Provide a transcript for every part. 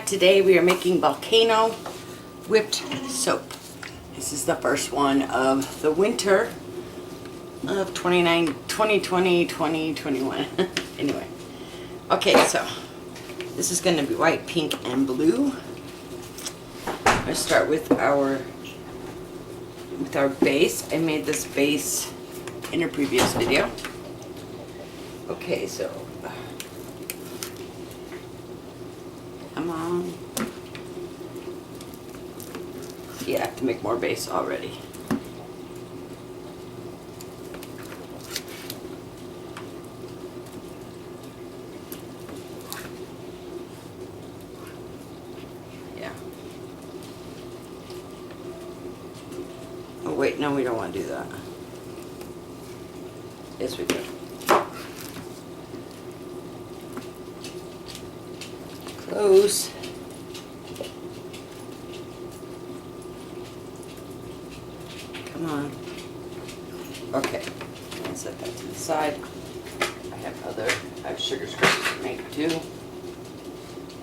back. Today we are making Volcano whipped soap. This is the first one of the winter of 2020-2021. Anyway, okay, so this is going to be white, pink, and blue. I'm going to start with our base. I made this base in a previous video. Okay, so come on. Yeah, I have to make more base already. Yeah. Oh wait, no, we don't want to do that. Yes, we do. Close. Come on. Okay, I'm gonna set that to the side. I have sugar scrapes to make too,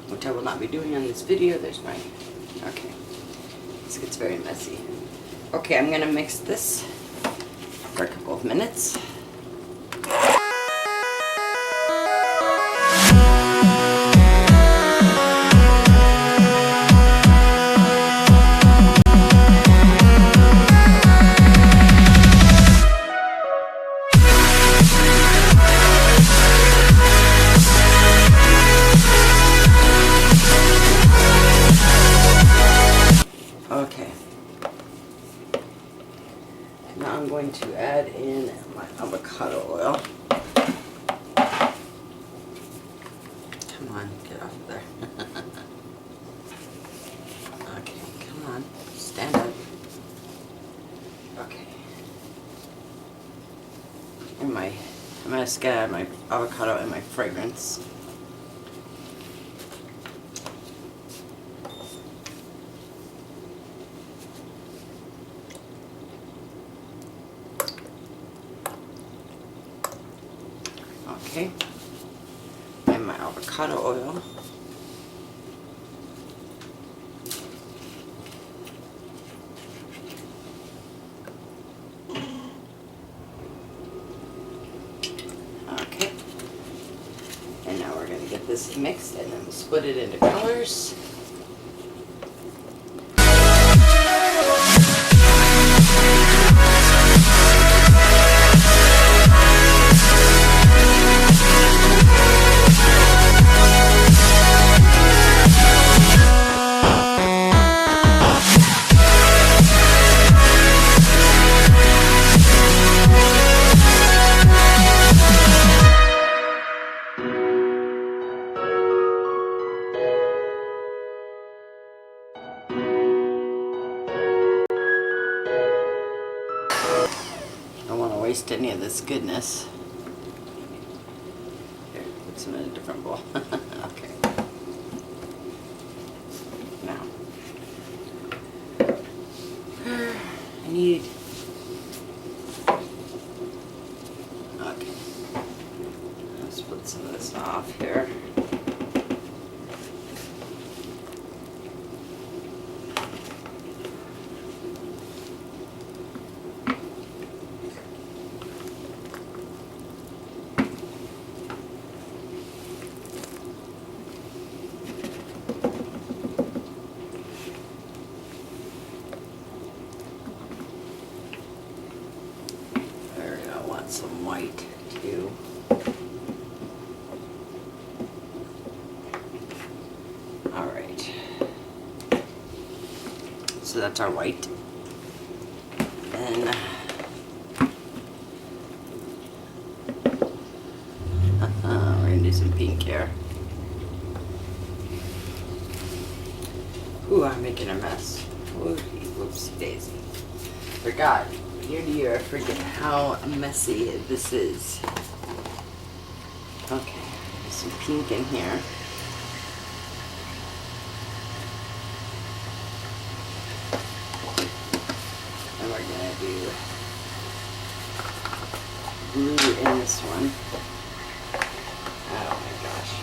which I will not be doing on this video. There's my, okay. This gets very messy. Okay, I'm gonna mix this for a couple of minutes. Okay. Now I'm going to add in my avocado oil. Come on, get off of there. Okay, come on, stand up. Okay. And I'm gonna scatter my avocado and my fragrance. Okay, and my avocado oil. Okay, and now we're going to get this mixed and then we'll split it into colors. Don't want to waste any of this goodness. Here, put some in a different bowl. Okay. Now, I need. Okay. Let's put some of this off here. Some white too. All right. So that's our white. Then we're gonna do some pink here. Ooh, I'm making a mess. Whoopsie daisy. Forgot. Year to year, I forget how messy this is. Okay, there's some pink in here. And we're gonna do blue in this one. Oh my gosh.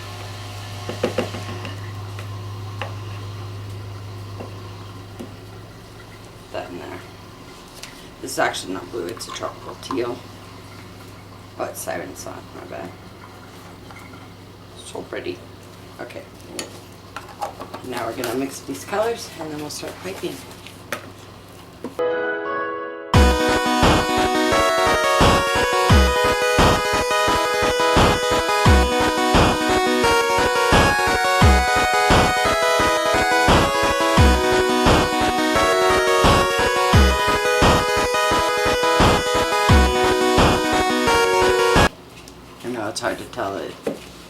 This is actually not blue, it's a tropical teal. Oh, it's siren song, my bad. So pretty. Okay. Now we're gonna mix these colors and then we'll start piping. It's hard to tell that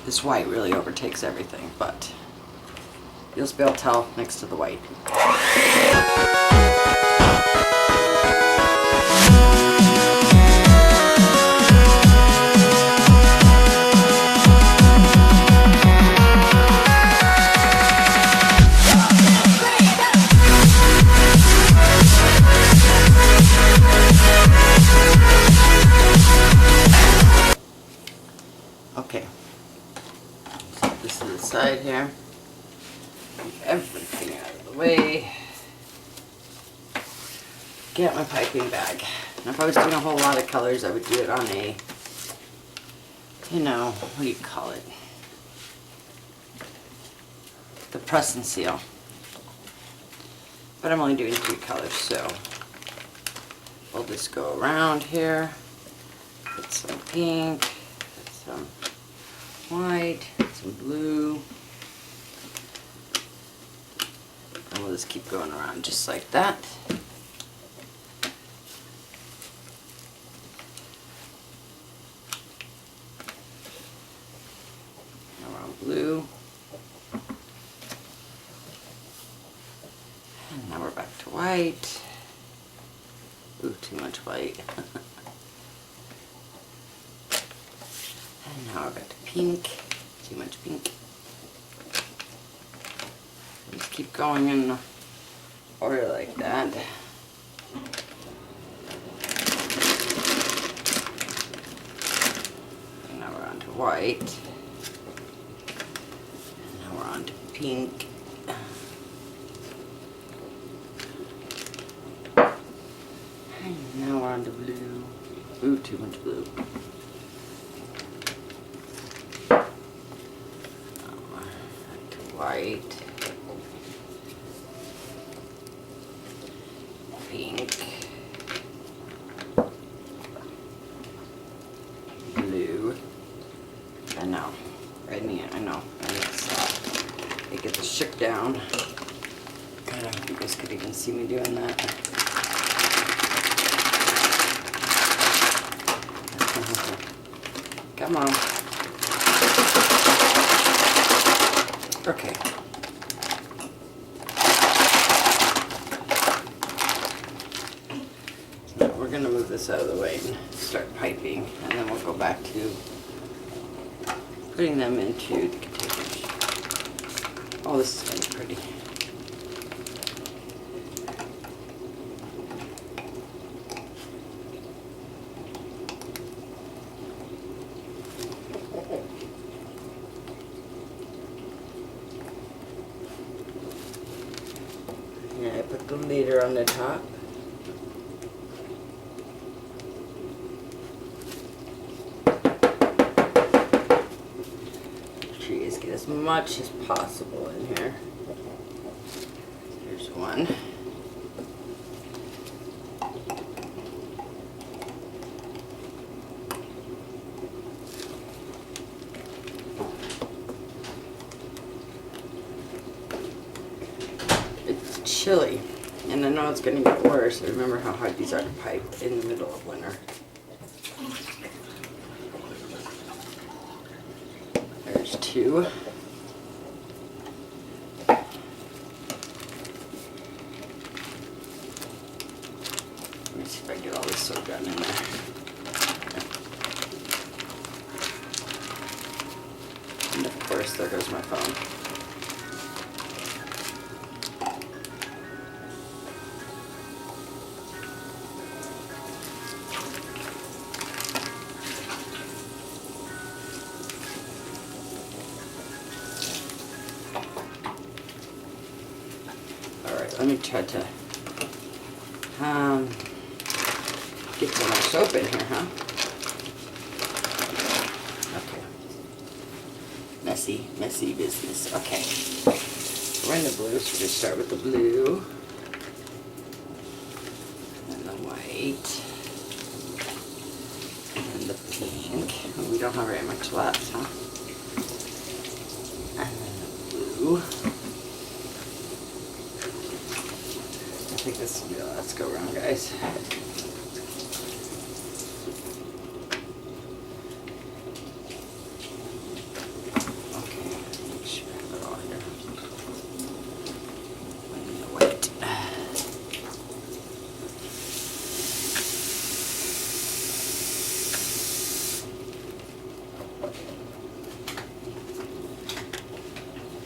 this white really overtakes everything, but you'll just be able to tell next to the white. Okay, set this to the side here, move everything out of the way, get my piping bag. And if I was doing a whole lot of colors, I would do it on a, you know, what do you call it? The press and seal. But I'm only doing 3 colors, so we'll just go around here, put some pink, put some white, some blue, and we'll just keep going around just like that. Now we're on blue, and now we're back to white. Ooh, too much white. And now we're back to pink. Too much pink. Just keep going in order like that. And now we're on to white. And now we're on to pink. And now we're on to blue. Ooh, too much blue. White, pink, blue, I know, I need to stop. It gets shook down. God, I hope you guys could even see me doing that. Come on. Okay. So we're going to move this out of the way and start piping, and then we'll go back to putting them into the containers. Oh, this is going to be pretty. I put the leader on the top. Make sure you guys get as much as possible in here. Here's one. Chilly, and I know it's going to get worse. Remember how hard these are to pipe in the middle of winter. There's 2. Let me see if I can get all this soap down in there. And of course, there goes my phone. Let me try to Get some more soap in here, huh? Okay. Messy, messy business. Okay. We're in the blue, so we're going to start with the blue. And the white. And the pink. Oh, we don't have very much left, huh? And then the blue. I think this will be the last go around, guys.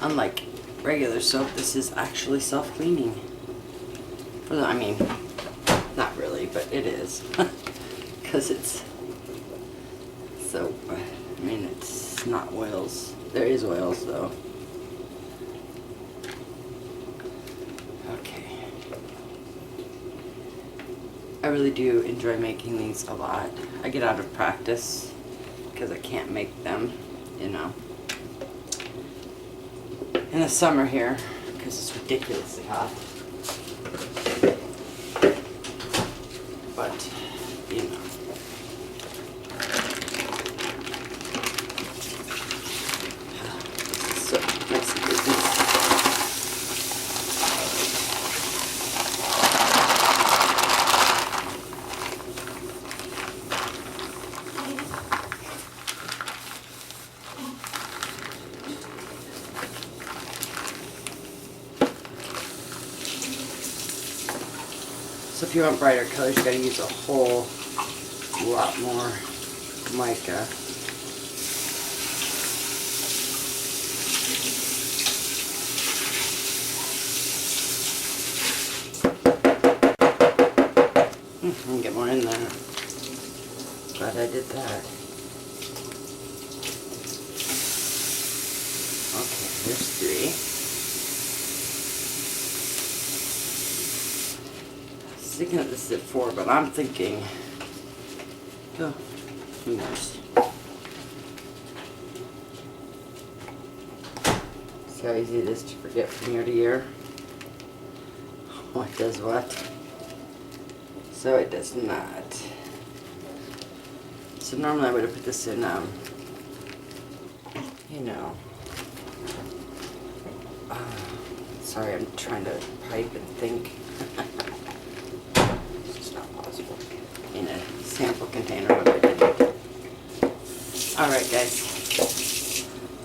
Unlike regular soap, this is actually self-cleaning. I mean, not really, but it is. Because it's soap. I mean, it's not oils. There is oils, though. Okay. I really do enjoy making these a lot. I get out of practice because I can't make them, you know, in the summer here because it's ridiculously hot. But, you know. This is so messy business. So if you want brighter colors, you gotta use a whole lot more mica. I can get more in there. Glad I did that. Okay, there's 3. Thinking that this is at 4, but I'm thinking, oh, who knows? See how easy it is to forget from year to year what does what. So it does not. So normally I would have put this in, you know. Sorry, I'm trying to pipe and think. In a sample container, but I didn't. Alright guys,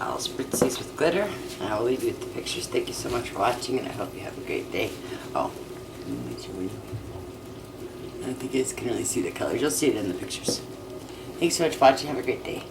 I'll spritz these with glitter and I will leave you with the pictures. Thank you so much for watching and I hope you have a great day. Oh, I don't think you guys can really see the colors. You'll see it in the pictures. Thanks so much for watching. Have a great day.